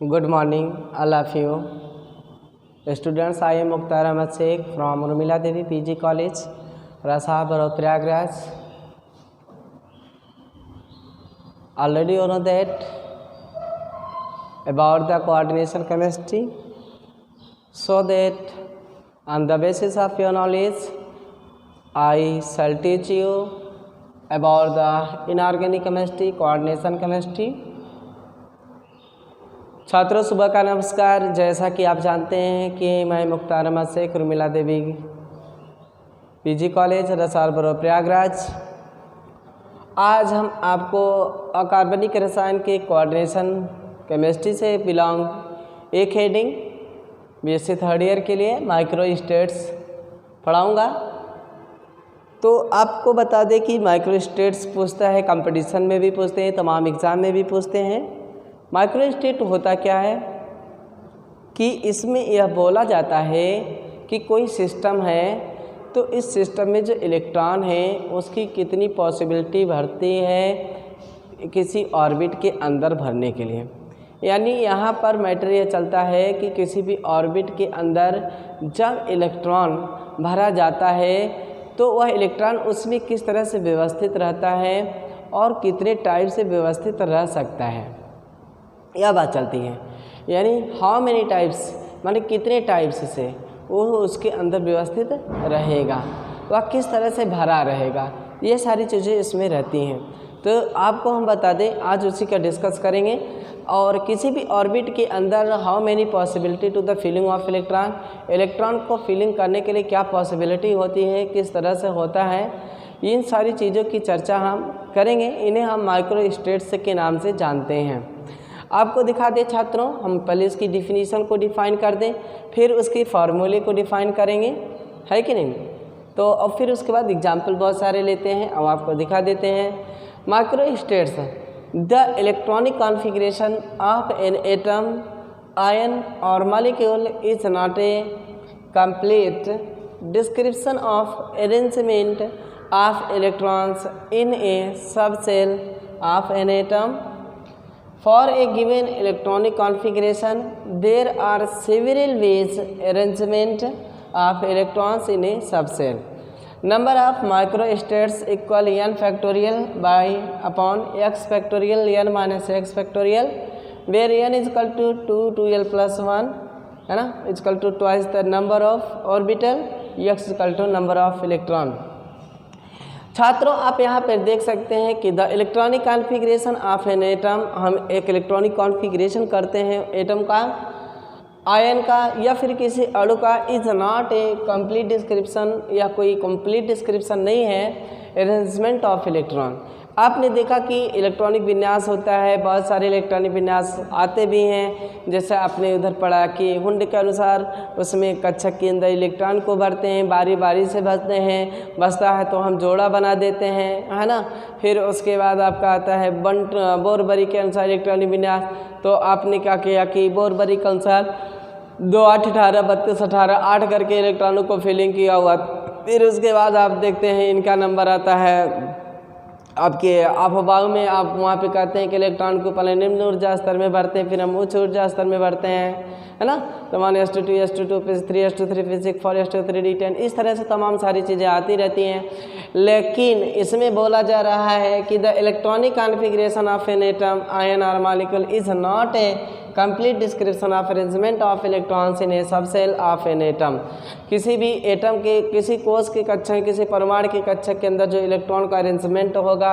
Good morning, all of you. Students, I am Mukhtar Ahmed Sheikh from Urmila Devi PG College, Rasabaro, Prayagraj. Already you know that about the coordination chemistry, so that on the basis of your knowledge, I shall teach you about the inorganic chemistry, coordination chemistry. छात्रों, सुबह का नमस्कार। जैसा कि आप जानते हैं कि मैं मुख्तार अहमद शेख उर्मिला देवी पीजी कॉलेज रसालपुर प्रयागराज। आज हम आपको अकार्बनिक रसायन के कोऑर्डिनेशन केमिस्ट्री से बिलोंग एक हेडिंग बीएससी थर्ड ईयर के लिए माइक्रो स्टेट्स पढ़ाऊँगा। तो आपको बता दें कि माइक्रो स्टेट्स पूछता है, कंपटीशन में भी पूछते हैं, तमाम एग्ज़ाम में भी पूछते हैं। माइक्रो स्टेट होता क्या है कि इसमें यह बोला जाता है कि कोई सिस्टम है तो इस सिस्टम में जो इलेक्ट्रॉन है उसकी कितनी पॉसिबिलिटी बढ़ती है किसी ऑर्बिट के अंदर भरने के लिए। यानी यहाँ पर मैटर यह चलता है कि किसी भी ऑर्बिट के अंदर जब इलेक्ट्रॉन भरा जाता है तो वह इलेक्ट्रॉन उसमें किस तरह से व्यवस्थित रहता है और कितने टाइप से व्यवस्थित रह सकता है, यह बात चलती है। यानी हाउ मेनी टाइप्स माने कितने टाइप्स से वो उसके अंदर व्यवस्थित रहेगा, वह किस तरह से भरा रहेगा, ये सारी चीज़ें इसमें रहती हैं। तो आपको हम बता दें, आज उसी का डिस्कस करेंगे। और किसी भी ऑर्बिट के अंदर how many possibility to the filling of electron, electron को फिलिंग करने के लिए क्या पॉसिबिलिटी होती है, किस तरह से होता है, इन सारी चीज़ों की चर्चा हम करेंगे। इन्हें हम माइक्रो स्टेट्स के नाम से जानते हैं। आपको दिखा दें छात्रों, हम पहले इसकी डिफिनीशन को डिफ़ाइन कर दें, फिर उसके फार्मूले को डिफ़ाइन करेंगे, है कि नहीं। तो अब फिर उसके बाद एग्जाम्पल बहुत सारे लेते हैं, अब आपको दिखा देते हैं। Micro states, the electronic configuration of an atom, ion और molecule is not a complete description of arrangement of electrons in a sub cell of an atom. For a given electronic configuration, there are several ways arrangement of electrons in a subcell. Number of microstates equal n factorial by upon x factorial n minus x factorial, where n is equal to 2 2l plus 1 है ना, is equal to twice the number of orbital, x is equal to number of electron। छात्रों, आप यहाँ पर देख सकते हैं कि the electronic configuration of an atom, हम एक इलेक्ट्रॉनिक कॉन्फ़िगरेशन करते हैं एटम का, आयन का या फिर किसी अणु का, is not a complete description, या कोई कंप्लीट डिस्क्रिप्शन नहीं है अरेंजमेंट ऑफ इलेक्ट्रॉन। आपने देखा कि इलेक्ट्रॉनिक विन्यास होता है, बहुत सारे इलेक्ट्रॉनिक विन्यास आते भी हैं। जैसे आपने उधर पढ़ा कि हुंड के अनुसार उसमें कक्षक के अंदर इलेक्ट्रॉन को भरते हैं, बारी बारी से भरते हैं, बचता है तो हम जोड़ा बना देते हैं, है ना। फिर उसके बाद आपका आता है बंट बोरबरी के अनुसार इलेक्ट्रॉनिक विन्यास। तो आपने क्या किया कि बोरबरी के अनुसार 2 8 18 32 18 8 करके इलेक्ट्रॉनों को फिलिंग किया हुआ। फिर उसके बाद आप देखते हैं इनका नंबर आता है आपके अफवाह में, आप वहाँ पे कहते हैं कि इलेक्ट्रॉन को पहले निम्न ऊर्जा स्तर में भरते हैं, फिर हम उच्च ऊर्जा स्तर में भरते हैं, है ना। तो मान S2 S2 फिर 3 S2 फिर 6 4 S2 3 D10, इस तरह से तमाम सारी चीज़ें आती रहती हैं। लेकिन इसमें बोला जा रहा है कि the electronic configuration of an atom, ion और molecule is not a complete description of arrangement of electrons in a sub cell of an atom. किसी भी एटम के, किसी कोष के कक्षक, किसी परमाणु के कक्षक के अंदर जो इलेक्ट्रॉन का अरेंजमेंट होगा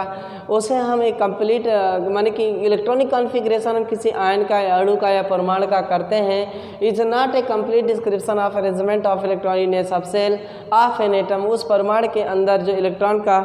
उसे हम एक कंप्लीट माने कि इलेक्ट्रॉनिक कॉन्फ़िगरेशन हम किसी आयन का या अणु का या परमाणु का करते हैं, is not a complete description of arrangement of electron in a sub cell of an atom. उस परमाणु के अंदर जो इलेक्ट्रॉन का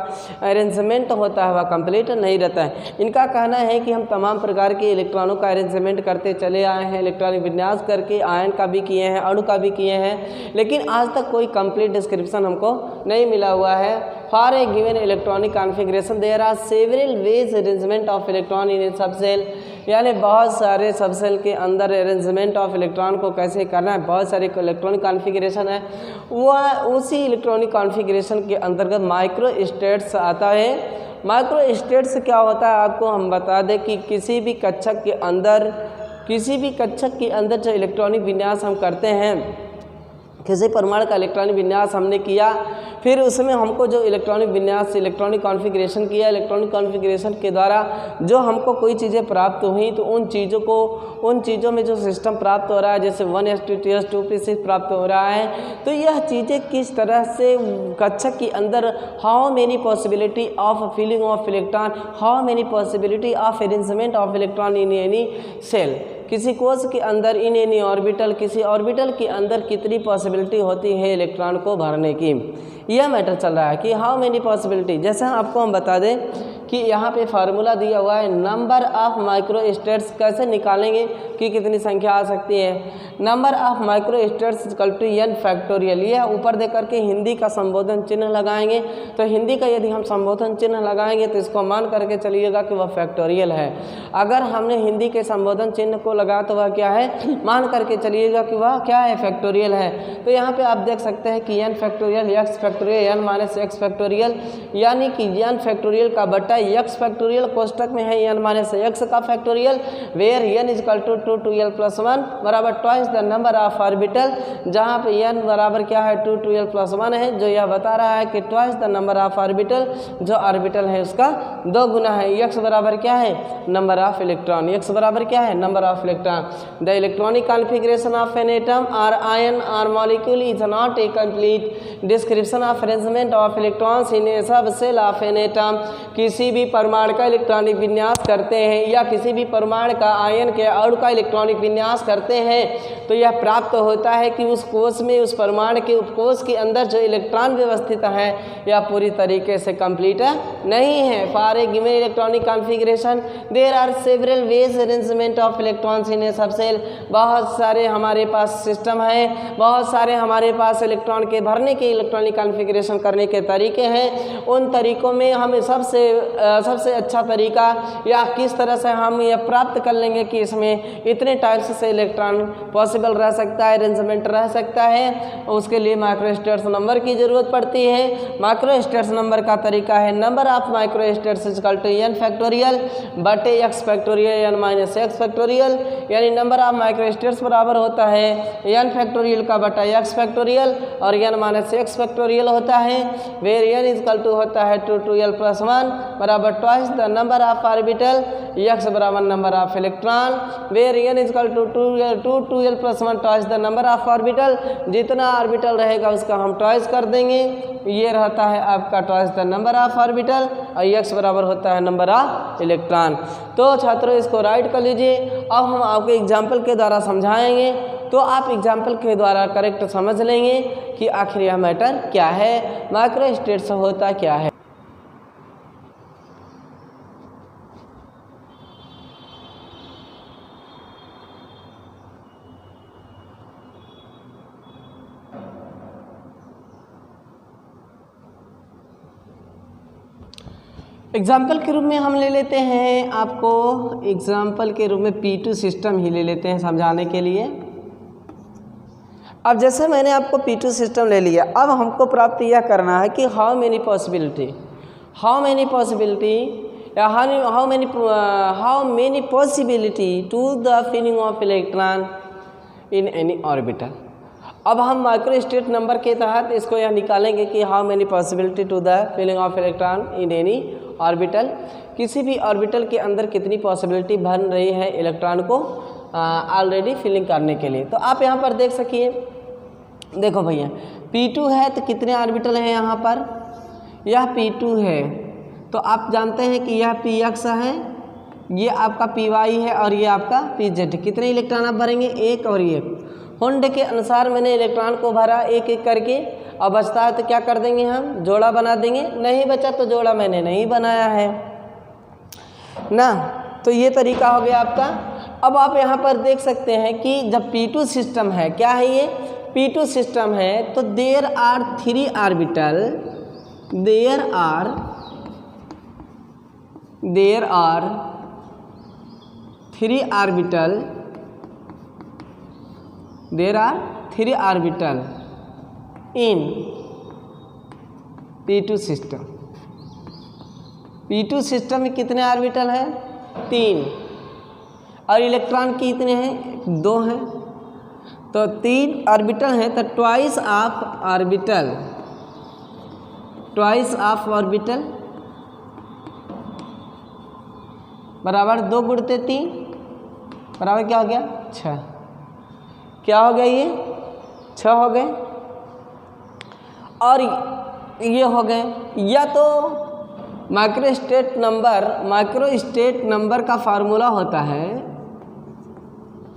अरेंजमेंट होता है वह कंप्लीट नहीं रहता है। इनका कहना है कि हम तमाम प्रकार के इलेक्ट्रॉनों का अरेंजमेंट करते चले आए हैं, इलेक्ट्रॉनिक विन्यास करके आयन का भी किए हैं, अणु का भी किए हैं, लेकिन आज तक कोई कंप्लीट डिस्क्रिप्शन हमको नहीं मिला हुआ है। For a given electronic configuration there are several ways arrangement of electron in a subshell, यानी बहुत सारे सबसेल के अंदर अरेंजमेंट ऑफ इलेक्ट्रॉन को कैसे करना है, बहुत सारे इलेक्ट्रॉनिक कॉन्फ़िगरेशन है। वह उसी इलेक्ट्रॉनिक कॉन्फ़िगरेशन के अंतर्गत माइक्रो स्टेट्स आता है। माइक्रो स्टेट्स क्या होता है आपको हम बता दें कि किसी भी कक्षक के अंदर किसी भी कक्षक के अंदर जो इलेक्ट्रॉनिक विन्यास हम करते हैं, किसी परमाणु का इलेक्ट्रॉनिक विन्यास हमने किया, फिर उसमें हमको जो इलेक्ट्रॉनिक विन्यास इलेक्ट्रॉनिक कॉन्फ़िगरेशन किया, इलेक्ट्रॉनिक कॉन्फ़िगरेशन के द्वारा जो हमको कोई चीज़ें प्राप्त हुई, तो उन चीज़ों में जो सिस्टम प्राप्त हो रहा है, जैसे 1s2 2s 2p6 प्राप्त हो रहा है, तो यह चीज़ें किस तरह से कक्षक के अंदर how many possibility of filling of electron, how many possibility of arrangement of electron in any shell, किसी कोश के अंदर इन एनी ऑर्बिटल, किसी ऑर्बिटल के अंदर कितनी पॉसिबिलिटी होती है इलेक्ट्रॉन को भरने की, यह मैटर चल रहा है कि हाउ मेनी पॉसिबिलिटी। जैसे आपको हम बता दें कि यहाँ पे फार्मूला दिया हुआ है नंबर ऑफ माइक्रो स्टेट्स, कैसे निकालेंगे कि कितनी संख्या आ सकती है। Number of microstates equal to n factorial, यह ऊपर दे करके हिंदी का संबोधन चिन्ह लगाएंगे, तो हिंदी का यदि हम संबोधन चिन्ह लगाएंगे तो इसको मान करके चलिएगा कि वह फैक्टोरियल है। अगर हमने हिंदी के संबोधन चिन्ह को लगाया तो वह क्या है, मान करके चलिएगा कि वह क्या है, फैक्टोरियल है। तो यहाँ पे आप देख सकते हैं कि n factorial x factorial n minus x factorial, यानी कि n फैक्टोरियल का बटा x फैक्टोरियल कोष्टक में है n माइनस x का factorial, where n is equal to 2 2l plus 1 बराबर twice the number of orbital, जहाँ पे n बराबर क्या है 2 2l प्लस 1 है, जो यह बता रहा है कि twice the number of orbital, जो ऑर्बिटल है उसका 2 गुना है। x बराबर क्या है, नंबर ऑफ इलेक्ट्रॉन, x बराबर क्या है, number of electron. The electronic configuration of an atom और आयन और molecule is not a complete description of arrangement of electrons in a sub cell of an atom. किसी भी परमाणु का electronic विन्यास करते हैं या किसी भी परमाणु का आयन के अणु का इलेक्ट्रॉनिक विन्यास करते हैं, तो यह प्राप्त होता है कि उस कोश में, उस परमाणु के उपकोश के अंदर जो इलेक्ट्रॉन व्यवस्थित है यह पूरी तरीके से कंप्लीट नहीं है। For a given electronic configuration there are several ways arrangement of electrons in a sub shell. बहुत सारे हमारे पास सिस्टम है, बहुत सारे हमारे पास इलेक्ट्रॉन के भरने के इलेक्ट्रॉनिक कॉन्फ़िगरेशन करने के तरीके हैं। उन तरीकों में हमें सबसे अच्छा तरीका या किस तरह से हम यह प्राप्त कर लेंगे कि इसमें इतने टाइप्स से इलेक्ट्रॉन पॉसिबल रह सकता है, अरेंजमेंट रह सकता है, उसके लिए माइक्रोस्टेट्स नंबर की ज़रूरत पड़ती है। माइक्रोस्टेट्स नंबर का तरीका है number of microstates equal to n factorial बटे x factorial n minus x factorial, यानी नंबर ऑफ माइक्रोस्टेट्स बराबर होता है n फैक्टोरियल का बटा x फैक्टोरियल और n माइनस x फैक्टोरियल होता है, वेर n इक्वल टू होता है 2 2l प्लस 1 बराबर twice the number of orbital, x बराबर number of electron, where n equal to 2 2l plus 1 twice the number of orbital. जितना orbital रहेगा उसका हम ट्वाइस कर देंगे, ये रहता है आपका twice the number of orbital और x बराबर होता है नंबर ऑफ इलेक्ट्रॉन। तो छात्रों इसको राइट कर लीजिए। अब हम आपको एग्जाम्पल के द्वारा समझाएंगे, तो आप एग्जाम्पल के द्वारा करेक्ट समझ लेंगे कि आखिर यह मैटर क्या है, माइक्रोस्टेट्स होता क्या है। एग्जाम्पल के रूप में हम ले लेते हैं, आपको एग्जाम्पल के रूप में P2 सिस्टम ही ले लेते हैं समझाने के लिए। अब जैसे मैंने आपको P2 सिस्टम ले लिया, अब हमको प्राप्त यह करना है कि हाउ मेनी पॉसिबिलिटी या how many possibility to the filling of electron in any orbital. अब हम माइक्रोस्टेट नंबर के तहत इसको यह निकालेंगे कि how many possibility to the filling of electron in any orbital, किसी भी ऑर्बिटल के अंदर कितनी पॉसिबिलिटी बन रही है इलेक्ट्रॉन को ऑलरेडी फिलिंग करने के लिए। तो आप यहाँ पर देख सकिए, देखो भैया P2 है तो कितने ऑर्बिटल हैं यहाँ पर, यह P2 है तो आप जानते हैं कि यह Px है, ये आपका Py है और ये आपका Pz। कितने इलेक्ट्रॉन आप भरेंगे, एक और एक। हुंड के अनुसार मैंने इलेक्ट्रॉन को भरा एक एक करके, अब बचता है तो क्या कर देंगे, हम जोड़ा बना देंगे, नहीं बचा तो जोड़ा मैंने नहीं बनाया है ना। तो ये तरीका हो गया आपका। अब आप यहाँ पर देख सकते हैं कि जब P2 सिस्टम है, क्या है ये P2 सिस्टम है, तो there are 3 orbital, there are 3 orbital in P2 system. P2 system में कितने ऑर्बिटल हैं, 3। और इलेक्ट्रॉन कितने हैं? 2 हैं। तो 3 ऑर्बिटल हैं, तो ट्वाइस ऑफ ऑर्बिटल बराबर 2 गुणते 3 बराबर क्या हो गया? 6। क्या हो गया? ये 6 हो गए। और ये हो गए। या तो माइक्रोस्टेट नंबर का फार्मूला होता है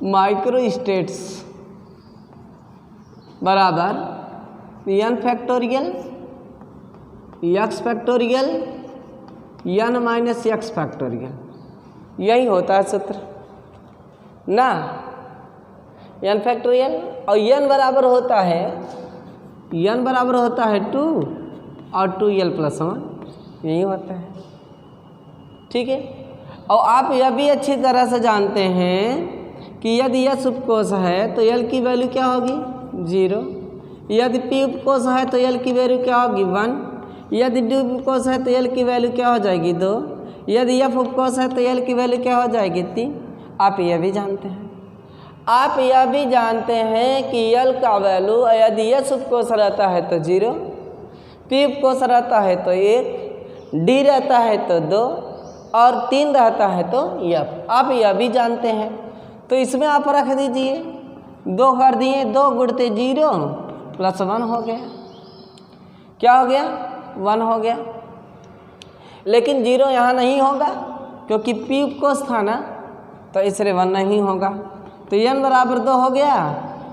माइक्रोस्टेट्स बराबर n factorial x factorial n minus x factorial, यही होता है सूत्र ना। n फैक्टोरियल और n बराबर होता है 2 और 2l+1, यही होता है। ठीक है। और आप यह भी अच्छी तरह से जानते हैं कि यदि s उपकोष है तो l की वैल्यू क्या होगी? 0। यदि p उपकोष है तो l की वैल्यू क्या होगी? 1। यदि d उपकोष है तो l की वैल्यू क्या हो जाएगी? 2। यदि f उपकोष है तो l की वैल्यू क्या हो जाएगी? 3। आप यह भी जानते हैं। आप यह भी जानते हैं कि l का वैल्यू यदि s उपकोष रहता है तो 0, p उपकोष रहता है तो 1, d रहता है तो 2 और 3 रहता है तो f। आप यह भी जानते हैं। तो इसमें आप रख दीजिए, 2 कर दिए, 2 गुणते 0 + 1 हो गया। क्या हो गया? 1 हो गया। लेकिन 0 यहाँ नहीं होगा क्योंकि p उपकोष था ना, तो इसलिए 1 नहीं होगा। तो n बराबर 2 हो गया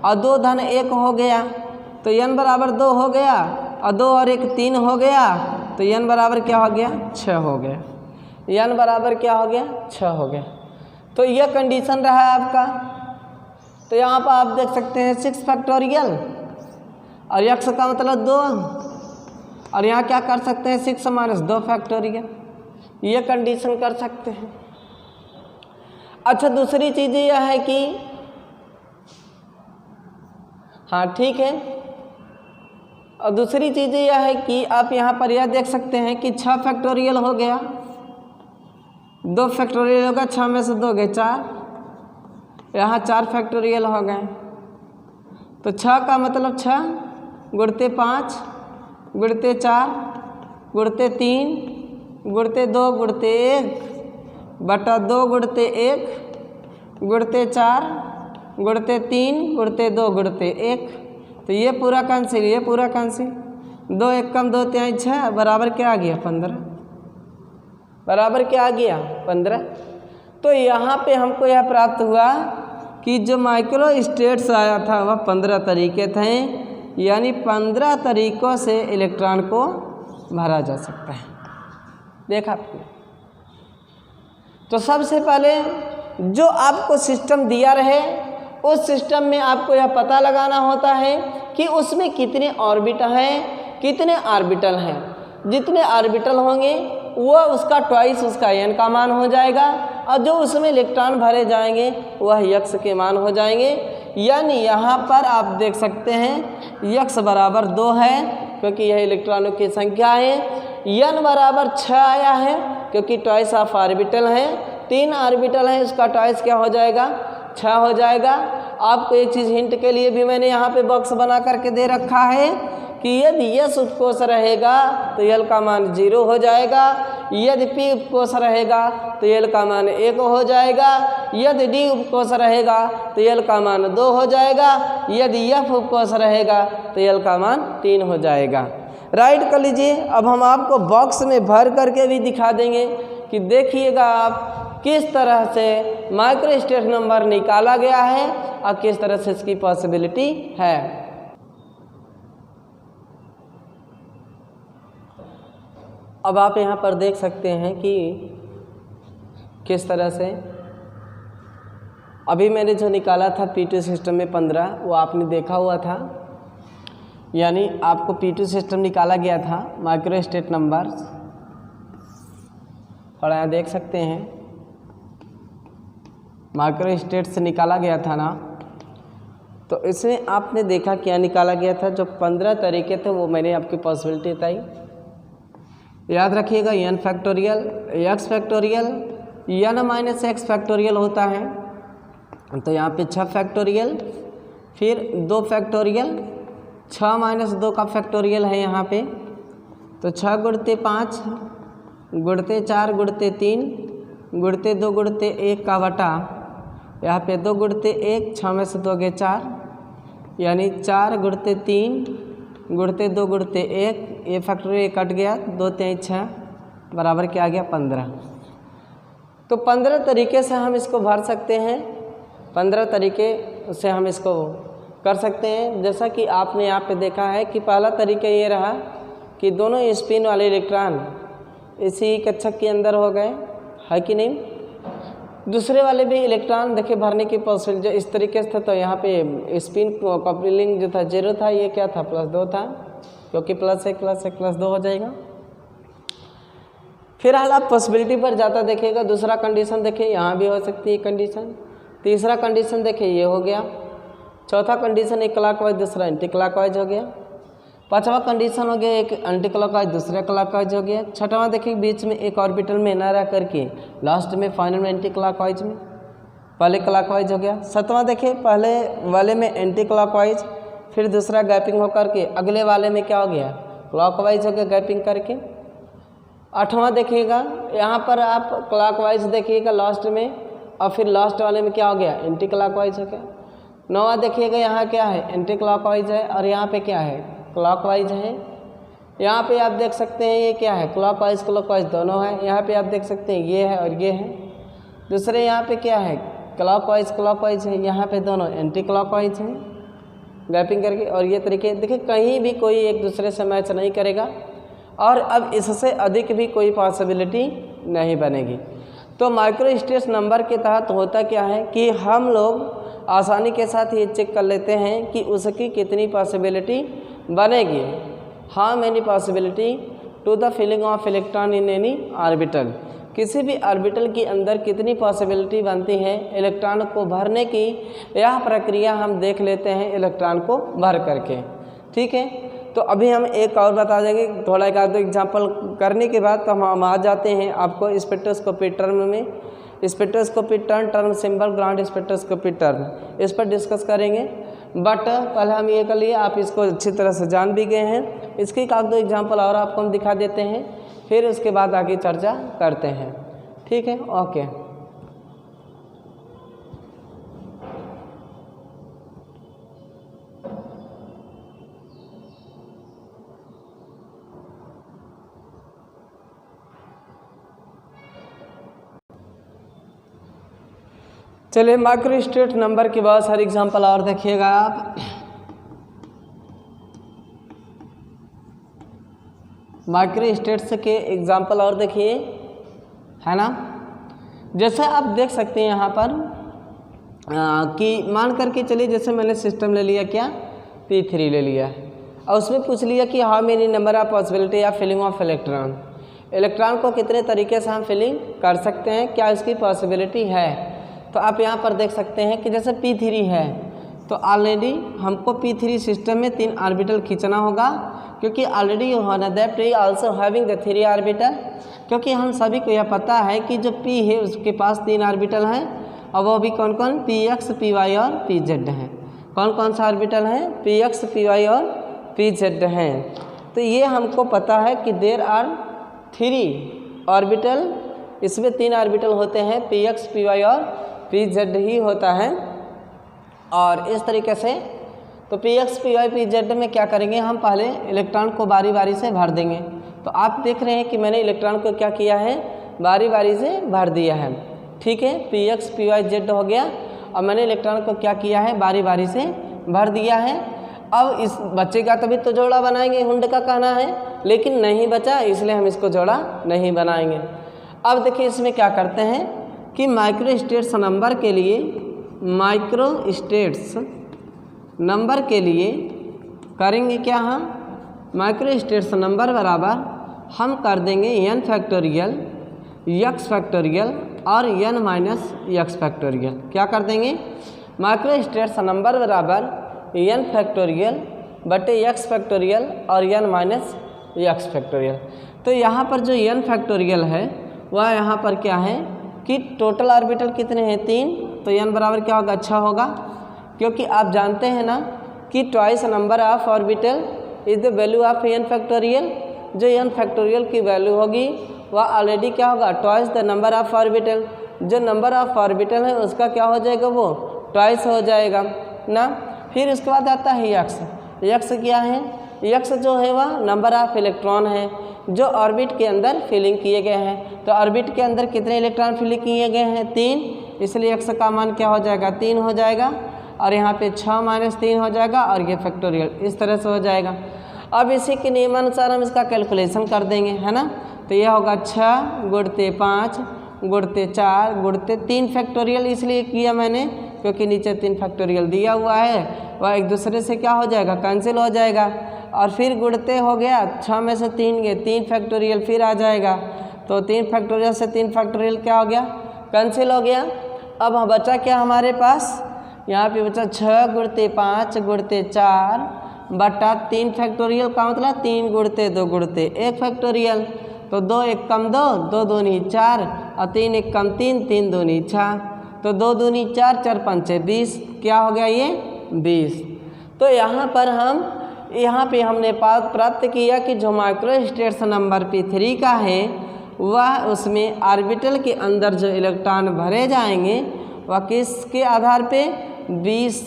और 2 धन 1 हो गया, तो n बराबर 2 हो गया और 2 और 1 3 हो गया, तो n बराबर क्या हो गया? 6 हो गया। n बराबर क्या हो गया? 6 हो गया। तो यह कंडीशन रहा है आपका। तो यहाँ पर आप देख सकते हैं 6 फैक्टोरियल और x का मतलब 2, और यहाँ क्या कर सकते हैं? 6 - 2 फैक्टोरियल, ये कंडीशन कर सकते हैं। अच्छा, दूसरी चीज़ यह है कि हाँ ठीक है, और दूसरी चीज़ यह है कि आप यहाँ पर यह देख सकते हैं कि 6 फैक्टोरियल हो गया, 2 फैक्टोरियल होगा, 6 में से 2 गए 4, यहाँ 4 फैक्टोरियल हो गए। तो 6 का मतलब 6 गुणते 5 गुणते 4 गुणते 3 गुणते 2 गुणते 1 बटा 2 गुणते 1 गुणते 4 गुणते 3 गुणते 2 गुणते 1। तो ये पूरा कैंसिल, ये पूरा कैंसिल, 2 1 कम 2 3 6 बराबर क्या आ गया? 15। बराबर क्या आ गया? 15। तो यहाँ पे हमको यह प्राप्त हुआ कि जो माइक्रोस्टेट्स आया था वह 15 तरीके थे, यानी 15 तरीक़ों से इलेक्ट्रॉन को भरा जा सकता है। देखा आपने? तो सबसे पहले जो आपको सिस्टम दिया रहे उस सिस्टम में आपको यह पता लगाना होता है कि उसमें कितने ऑर्बिटल हैं, कितने ऑर्बिटल हैं। जितने ऑर्बिटल होंगे वह उसका ट्वाइस उसका n का मान हो जाएगा, और जो उसमें इलेक्ट्रॉन भरे जाएंगे वह x के मान हो जाएंगे। यानी यहाँ पर आप देख सकते हैं x बराबर 2 है क्योंकि यह इलेक्ट्रॉनों की संख्या है, n बराबर 6 आया है क्योंकि ट्वाइस ऑफ ऑर्बिटल है, 3 ऑर्बिटल है, उसका ट्वाइस क्या हो जाएगा? 6 हो जाएगा। आपको एक चीज़ हिंट के लिए भी मैंने यहाँ पे बॉक्स बना करके दे रखा है कि यदि s उपकोष रहेगा तो l का मान 0 हो जाएगा, यदि p उपकोष रहेगा तो l का मान 1 हो जाएगा, यदि d उपकोष रहेगा तो l का मान 2 हो जाएगा, यदि f उपकोष रहेगा तो l का मान 3 हो जाएगा। राइट कर लीजिए। अब हम आपको बॉक्स में भर करके भी दिखा देंगे कि देखिएगा आप किस तरह से माइक्रोस्टेट नंबर निकाला गया है और किस तरह से इसकी पॉसिबिलिटी है। अब आप यहाँ पर देख सकते हैं कि किस तरह से अभी मैंने जो निकाला था P2 सिस्टम में 15, वो आपने देखा हुआ था, यानी आपको P2 सिस्टम निकाला गया था माइक्रोस्टेट नंबर, और यहाँ देख सकते हैं माइक्रोस्टेट से निकाला गया था ना। तो इसमें आपने देखा क्या निकाला गया था, जो 15 तरीके थे वो मैंने आपकी पॉसिबिलिटी बताई। याद रखिएगा n factorial x factorial n minus x factorial होता है, तो यहाँ पे 6 फैक्टोरियल, फिर 2 फैक्टोरियल, 6 माइनस 2 का फैक्टोरियल है यहाँ पे, तो 6 गुणते 5 गुणते 4 गुणते 3 गुणते 2 गुणते 1 का बटा यहाँ पे 2 गुणते 1, 6 में से 2 गए 4, यानी 4 गुणते 3 गुणते 2 गुणते 1, ये फैक्टोरियल कट गया, 2 3 6 बराबर क्या आ गया 15। तो 15 तरीके से हम इसको भर सकते हैं, 15 तरीके से हम इसको कर सकते हैं। जैसा कि आपने यहाँ पे देखा है कि पहला तरीका ये रहा कि दोनों स्पिन वाले इलेक्ट्रॉन इसी कक्षक के अंदर हो गए, है कि नहीं। दूसरे वाले भी इलेक्ट्रॉन देखे भरने की पॉसिबिलिटी जो इस तरीके से था, तो यहाँ पे स्पिन कपलिंग जो था 0 था, ये क्या था +2 था, क्योंकि +1 +1 +2 हो जाएगा। फिर हाल आप पॉसिबिलिटी पर जाता देखिएगा, दूसरा कंडीशन देखिए यहाँ भी हो सकती है कंडीशन, तीसरा कंडीशन देखिए ये हो गया, चौथा कंडीशन एक क्लॉकवाइज दूसरा एंटी क्लॉकवाइज हो गया, पांचवा कंडीशन हो गया एक एंटी क्लॉकवाइज दूसरा क्लॉकवाइज हो गया, छठवां देखिए बीच में एक ऑर्बिटल में ना रह करके लास्ट में फाइनल में एंटी क्लॉकवाइज में पहले क्लॉकवाइज हो गया, सातवां देखिए पहले वाले में एंटी क्लॉकवाइज, फिर दूसरा गैपिंग होकर के अगले वाले में क्या हो गया क्लॉकवाइज हो गया गैपिंग करके। आठवां देखिएगा यहाँ पर आप क्लॉकवाइज देखिएगा लास्ट में, और फिर लास्ट वाले में क्या हो गया एंटी क्लॉकवाइज हो गया। नौवां देखिएगा यहाँ क्या है एंटी क्लॉकवाइज है, और यहाँ पे क्या है क्लॉकवाइज है। यहाँ पे आप देख सकते हैं ये क्या है क्लॉकवाइज क्लॉकवाइज दोनों है, यहाँ पे आप देख सकते हैं ये है और ये है। दूसरे यहाँ पे क्या है क्लॉकवाइज क्लॉकवाइज है, यहाँ पे दोनों एंटी क्लॉकवाइज हैं गैपिंग करके। और ये तरीके देखिए कहीं भी कोई एक दूसरे से मैच नहीं करेगा, और अब इससे अधिक भी कोई पॉसिबिलिटी नहीं बनेगी। तो माइक्रो स्टेट्स नंबर के तहत होता क्या है कि हम लोग आसानी के साथ ये चेक कर लेते हैं कि उसकी कितनी पॉसिबिलिटी बनेगी। How many possibility to the filling of electron in any orbital, किसी भी ऑर्बिटल के अंदर कितनी पॉसिबिलिटी बनती है इलेक्ट्रॉन को भरने की, यह प्रक्रिया हम देख लेते हैं इलेक्ट्रॉन को भर करके। ठीक है, तो अभी हम एक और बता देंगे, थोड़ा एक आध एग्जाम्पल करने के बाद तो हम आ जाते हैं आपको स्पेक्ट्रोस्कोपी टर्म में। Spectroscopy term symbol ground spectroscopy term, इस पर डिस्कस करेंगे। बट पहले हम ये कर लिए, आप इसको अच्छी तरह से जान भी गए हैं। इसकी एक दो एग्जाम्पल और आपको हम दिखा देते हैं, फिर उसके बाद आगे चर्चा करते हैं। ठीक है, ओके। चलिए माइक्रो स्टेट नंबर के बहुत सारे एग्जाम्पल और देखिएगा आप। माइक्रो स्टेट्स के एग्जाम्पल और देखिए, है ना। जैसे आप देख सकते हैं यहाँ पर कि मान करके चलिए जैसे मैंने सिस्टम ले लिया क्या P3 ले लिया, और उसमें पूछ लिया कि how many number of possibility या फिलिंग ऑफ इलेक्ट्रॉन, इलेक्ट्रॉन को कितने तरीके से हम फिलिंग कर सकते हैं, क्या इसकी पॉसिबिलिटी है। तो आप यहाँ पर देख सकते हैं कि जैसे P3 है तो ऑलरेडी हमको P3 सिस्टम में 3 ऑर्बिटल खींचना होगा, क्योंकि already that P also having the 3 orbital, क्योंकि हम सभी को यह पता है कि जो P है उसके पास 3 ऑर्बिटल हैं, और वो भी कौन कौन Px Py और Pz हैं। कौन कौन सा ऑर्बिटल हैं Px Py और Pz हैं। तो ये हमको पता है कि देयर आर 3 ऑर्बिटल, इसमें 3 ऑर्बिटल होते हैं Px Py और Pz ही होता है। और इस तरीके से तो Px Py Pz में क्या करेंगे, हम पहले इलेक्ट्रॉन को बारी बारी से भर देंगे। तो आप देख रहे हैं कि मैंने इलेक्ट्रॉन को क्या किया है बारी बारी से भर दिया है। ठीक है, Px Py Z हो गया, और मैंने इलेक्ट्रॉन को क्या किया है बारी बारी से भर दिया है। अब इस बच्चे का तभी तो जोड़ा बनाएंगे, हुंड का कहना है, लेकिन नहीं बचा इसलिए हम इसको जोड़ा नहीं बनाएंगे। अब देखिए इसमें क्या करते हैं कि माइक्रो स्टेट्स नंबर के लिए, माइक्रो स्टेट्स नंबर के लिए करेंगे क्या, हम माइक्रो स्टेट्स नंबर बराबर हम कर देंगे n फैक्टोरियल x फैक्टोरियल और n माइनस x फैक्टोरियल। क्या कर देंगे माइक्रो स्टेट्स नंबर बराबर n फैक्टोरियल बटे x फैक्टोरियल और n माइनस x फैक्टोरियल। तो यहाँ पर जो n फैक्टोरियल है वह यहाँ पर क्या है कि टोटल ऑर्बिटल कितने हैं 3, तो n बराबर क्या होगा 6 होगा, क्योंकि आप जानते हैं ना कि twice number of orbital is the value of n factorial. जो n फैक्टोरियल की वैल्यू होगी वह ऑलरेडी क्या होगा twice the number of orbital. जो नंबर ऑफ ऑर्बिटल है उसका क्या हो जाएगा, वो ट्वाइस हो जाएगा ना। फिर उसके बाद आता है यक्स। यक्स क्या है, यक्स जो है वह नंबर ऑफ इलेक्ट्रॉन है जो ऑर्बिट के अंदर फिलिंग किए गए हैं। तो ऑर्बिट के अंदर कितने इलेक्ट्रॉन फिलिंग किए गए हैं, 3, इसलिए यक्स का मान क्या हो जाएगा 3 हो जाएगा, और यहाँ पे 6 - 3 हो जाएगा, और ये फैक्टोरियल इस तरह से हो जाएगा। अब इसी के नियमानुसार हम इसका कैलकुलेशन कर देंगे, है ना। तो यह होगा 6 गुणते 5 गुणते 4 गुणते 3 फैक्टोरियल, इसलिए किया मैंने क्योंकि नीचे 3 फैक्टोरियल दिया हुआ है, वह एक दूसरे से क्या हो जाएगा कैंसिल हो जाएगा। और फिर गुणते हो गया 6 में से 3 गए, 3 फैक्टोरियल फिर आ जाएगा, तो 3 फैक्टोरियल से 3 फैक्टोरियल क्या हो गया कैंसिल हो गया। अब बचा क्या हमारे पास, यहाँ पे बचा 6 गुणते 5 गुणते 4 बटा 3 फैक्टोरियल का मतलब 3 गुणते 2 गुणते 1 फैक्टोरियल। तो 2 1 कम 2, 2 दूनी 4 और 3 1 कम 3, 3 दूनी 6, तो 2 दूनी 4, 4 5 20, क्या हो गया ये 20। तो यहाँ पे हमने प्राप्त किया कि जो माइक्रोस्टेट्स नंबर P3 का है वह उसमें ऑर्बिटल के अंदर जो इलेक्ट्रॉन भरे जाएंगे वह किसके आधार पे 20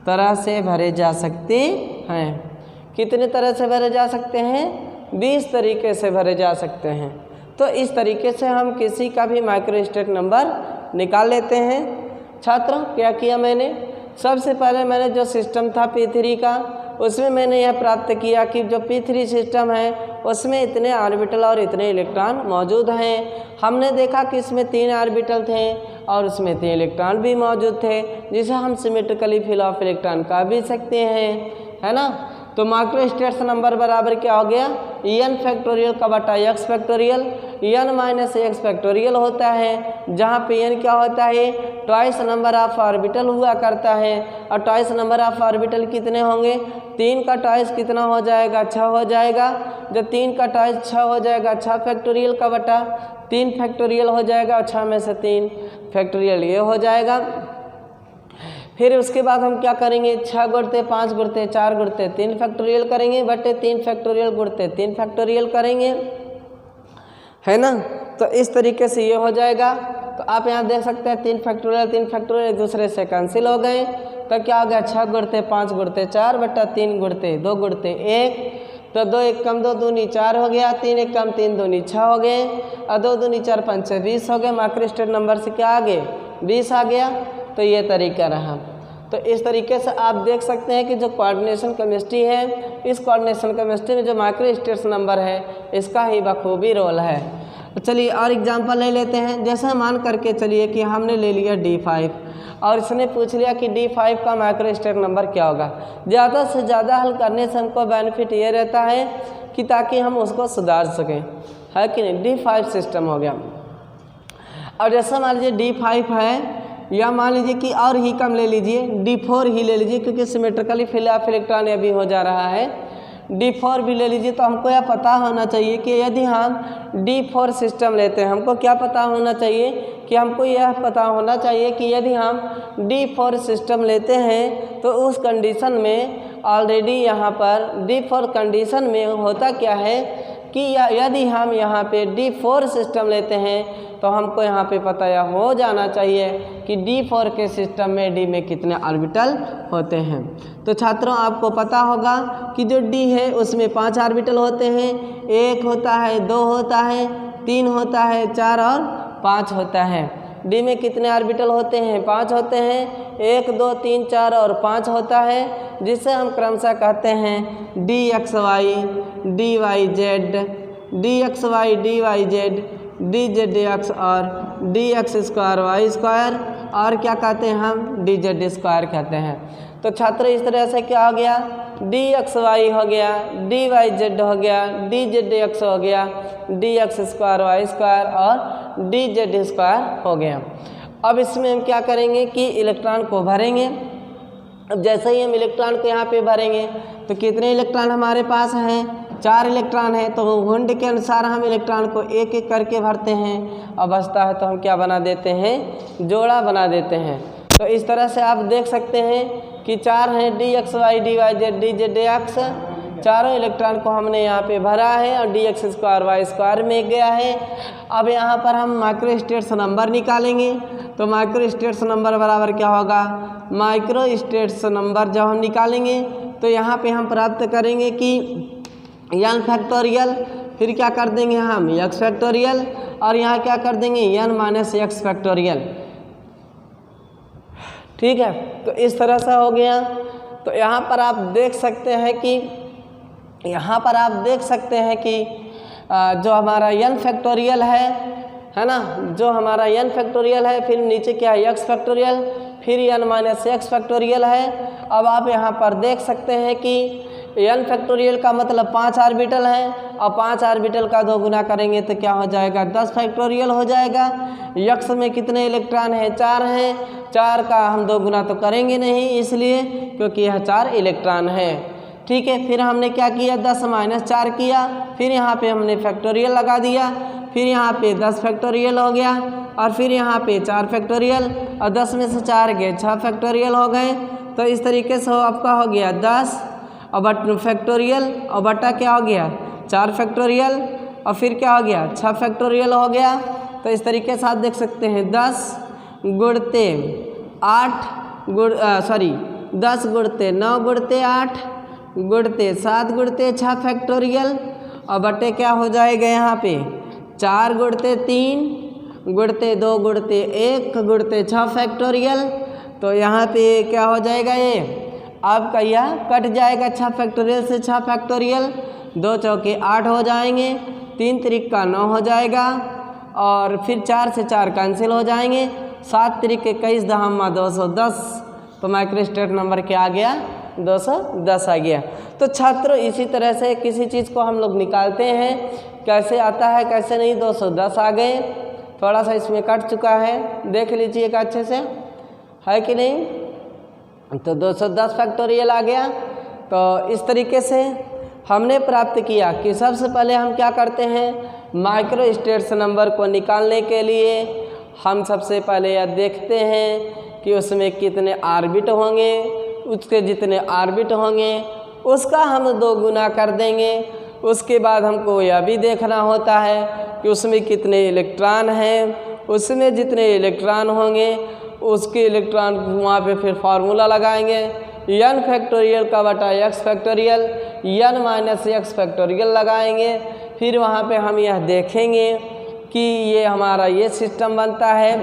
तरह से भरे जा सकते हैं। कितने तरह से भरे जा सकते हैं, 20 तरीके से भरे जा सकते हैं। तो इस तरीके से हम किसी का भी माइक्रोस्टेट नंबर निकाल लेते हैं। छात्रों क्या किया मैंने, सबसे पहले मैंने जो सिस्टम था P3 का उसमें मैंने यह प्राप्त किया कि जो P3 सिस्टम है उसमें इतने ऑर्बिटल और इतने इलेक्ट्रॉन मौजूद हैं। हमने देखा कि इसमें 3 ऑर्बिटल थे और उसमें 3 इलेक्ट्रॉन भी मौजूद थे, जिसे हम सिमेट्रिकली फिल ऑफ इलेक्ट्रॉन कह भी सकते हैं, है ना। तो माइक्रोस्टेट्स नंबर बराबर क्या हो गया, n फैक्टोरियल का बटा x factorial, n minus x factorial होता है, जहाँ पे n क्या होता है ट्वाइस नंबर ऑफ ऑर्बिटल हुआ करता है। और ट्वाइस नंबर ऑफ ऑर्बिटल कितने होंगे, 3 का ट्वाइस कितना हो जाएगा 6 हो जाएगा। जब 3 का ट्वाइस 6 हो जाएगा, 6 फैक्टोरियल का बटा 3 फैक्टोरियल हो जाएगा, और 6 में से 3 फैक्टोरियल ये हो जाएगा। फिर उसके बाद हम क्या करेंगे, 6 गुणते 5 गुणते 4 गुणते 3 फैक्टोरियल करेंगे, बटे 3 फैक्टोरियल गुणते 3 फैक्टोरियल करेंगे, है ना। तो इस तरीके से ये हो जाएगा। तो आप यहाँ देख सकते हैं 3 फैक्टोरियल एक दूसरे से कैंसिल हो गए। तो क्या हो गया 6 गुणते 5 गुणते 4 बटा 3 गुणते 2 गुणते 1, तो 2 1 कम 2 दूनी 4 हो गया, 3 1 कम 3 दूनी 6 हो गए, और 2 दूनी 4 5 20 हो गए। माइक्रोस्टेट नंबर से क्या आ गए 20 आ गया। तो ये तरीका रहा। तो इस तरीके से आप देख सकते हैं कि जो कोऑर्डिनेशन केमिस्ट्री है, इस कोऑर्डिनेशन केमिस्ट्री में जो माइक्रोस्टेट्स नंबर है इसका ही बखूबी रोल है। तो चलिए और एग्जांपल ले लेते हैं। जैसे मान करके चलिए कि हमने ले लिया D5 और इसने पूछ लिया कि D5 का माइक्रोस्टेट नंबर क्या होगा। ज़्यादा से ज़्यादा हल करने से हमको बेनिफिट ये रहता है कि ताकि हम उसको सुधार सकें, है कि नहीं। D5 सिस्टम हो गया। और जैसे मान लीजिए D5 है, या मान लीजिए कि और ही कम ले लीजिए, D4 ही ले लीजिए, क्योंकि सिमेट्रिकली फिल ऑफ इलेक्ट्रॉन अभी हो जा रहा है। D4 भी ले लीजिए। तो हमको यह पता होना चाहिए कि यदि हम D4 सिस्टम लेते हैं, हमको क्या पता होना चाहिए कि हमको यह पता होना चाहिए कि यदि हम D4 सिस्टम लेते हैं तो उस कंडीशन में ऑलरेडी यहाँ पर D4 कंडीशन में होता क्या है कि यदि हम यहाँ पे D4 सिस्टम लेते हैं तो हमको यहाँ पे पता यह हो जाना चाहिए कि D4 के सिस्टम में D में कितने ऑर्बिटल होते हैं। तो छात्रों आपको पता होगा कि जो D है उसमें 5 ऑर्बिटल होते हैं, 1 होता है, 2 होता है, 3 होता है, 4 और 5 होता है। D में कितने ऑर्बिटल होते हैं, 5 होते हैं, 1 2 3 4 और 5 होता है, जिसे हम क्रमशः कहते हैं DXY DYZ, DXY DYZ, DZX और DX स्क्वायर वाई स्क्वायर, और क्या कहते हैं हम DZ स्क्वायर कहते हैं। तो छात्र इस तरह से क्या हो गया, DXY हो गया, DYZ हो गया, DZX हो गया, DX स्क्वायर वाई स्क्वायर और DZ स्क्वायर हो गया। अब इसमें हम क्या करेंगे कि इलेक्ट्रॉन को भरेंगे। अब जैसे ही हम इलेक्ट्रॉन को यहाँ पे भरेंगे तो कितने इलेक्ट्रॉन हमारे पास हैं, 4 इलेक्ट्रॉन है तो वुंड के अनुसार हम इलेक्ट्रॉन को एक एक करके भरते हैं, और बचता है तो हम क्या बना देते हैं, जोड़ा बना देते हैं। तो इस तरह से आप देख सकते हैं कि 4 हैं dxy dy z dz x, चारों इलेक्ट्रॉन को हमने यहाँ पे भरा है और dx स्क्वायर y स्क्वायर में गया है। अब यहाँ पर हम माइक्रो स्टेट्स नंबर निकालेंगे, तो माइक्रो स्टेट्स नंबर बराबर क्या होगा, माइक्रो स्टेट्स नंबर जब हम निकालेंगे तो यहाँ पे हम प्राप्त करेंगे कि n फैक्टोरियल, फिर क्या कर देंगे हम x फैक्टोरियल, और यहाँ क्या कर देंगे n माइनस x फैक्टोरियल। ठीक है, तो इस तरह से हो गया। तो यहाँ पर आप देख सकते हैं कि जो हमारा n फैक्टोरियल है ना, जो हमारा n फैक्टोरियल है, फिर नीचे क्या है x फैक्टोरियल, फिर n माइनस x फैक्टोरियल है। अब आप यहाँ पर देख सकते हैं कि n फैक्टोरियल का मतलब 5 ऑर्बिटल है, और 5 ऑर्बिटल का 2 गुना करेंगे तो क्या हो जाएगा, 10 फैक्टोरियल हो जाएगा। x में कितने इलेक्ट्रॉन हैं, 4 हैं, 4 का हम 2 गुना तो करेंगे नहीं, इसलिए क्योंकि यह 4 इलेक्ट्रॉन है। ठीक है, फिर हमने क्या किया, 10 माइनस 4 किया, फिर यहाँ पे हमने फैक्टोरियल लगा दिया, फिर यहाँ पे 10 फैक्टोरियल हो गया, और फिर यहाँ पे 4 फैक्टोरियल, और 10 में से 4 गए 6 फैक्टोरियल हो गए। तो इस तरीके से आपका हो गया 10 और बट फैक्टोरियल और बटा क्या हो गया 4 फैक्टोरियल, और फिर क्या हो गया 6 फैक्टोरियल हो गया। तो इस तरीके से आप देख सकते हैं 10 गुणते 9 गुणते 8 गुणते 7 गुणते 6 फैक्टोरियल, और बटे क्या हो जाएगा यहाँ पे 4 गुणते 3 गुणते 2 गुणते 1 गुणते 6 फैक्टोरियल। तो यहाँ पे क्या हो जाएगा, ये आपका यह कट जाएगा 6 फैक्टोरियल से 6 फैक्टोरियल, 2 चौके 8 हो जाएंगे, 3 त्रिक का 9 हो जाएगा, और फिर 4 से 4 कैंसिल हो जाएंगे, 7 त्रिक 21 दहम्मा 210। तो माइक्रो स्टेट नंबर क्या आ गया, 210 आ गया। तो छात्रों इसी तरह से किसी चीज़ को हम लोग निकालते हैं, कैसे आता है कैसे नहीं। 210 आ गए, थोड़ा सा इसमें कट चुका है, देख लीजिएगा अच्छे से, है कि नहीं। तो 210 फैक्टोरियल आ गया। तो इस तरीके से हमने प्राप्त किया कि सबसे पहले हम क्या करते हैं, माइक्रो स्टेट्स नंबर को निकालने के लिए हम सबसे पहले यह देखते हैं कि उसमें कितने ऑर्बिट होंगे, उसके जितने ऑर्बिट होंगे उसका हम 2 गुना कर देंगे। उसके बाद हमको यह भी देखना होता है कि उसमें कितने इलेक्ट्रॉन हैं, उसमें जितने इलेक्ट्रॉन होंगे उसके इलेक्ट्रॉन वहाँ पे फिर फार्मूला लगाएंगे, n फैक्टोरियल का बटा x factorial, n minus x factorial लगाएंगे। फिर वहाँ पे हम यह देखेंगे कि ये हमारा ये सिस्टम बनता है।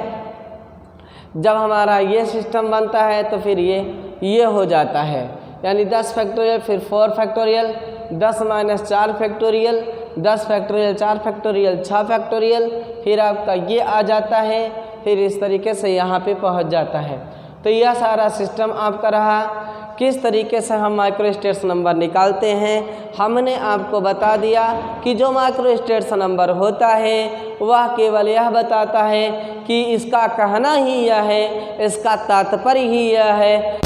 जब हमारा ये सिस्टम बनता है तो फिर ये हो जाता है, यानी 10 फैक्टोरियल फिर 4 factorial, 10 minus 4 factorial, 10 factorial 4 factorial 6 factorial, फिर आपका ये आ जाता है, फिर इस तरीके से यहाँ पे पहुँच जाता है। तो यह सारा सिस्टम आपका रहा। किस तरीके से हम माइक्रो स्टेट्स नंबर निकालते हैं हमने आपको बता दिया कि जो माइक्रो स्टेट्स नंबर होता है वह केवल यह बताता है कि इसका कहना ही यह है, इसका तात्पर्य ही यह है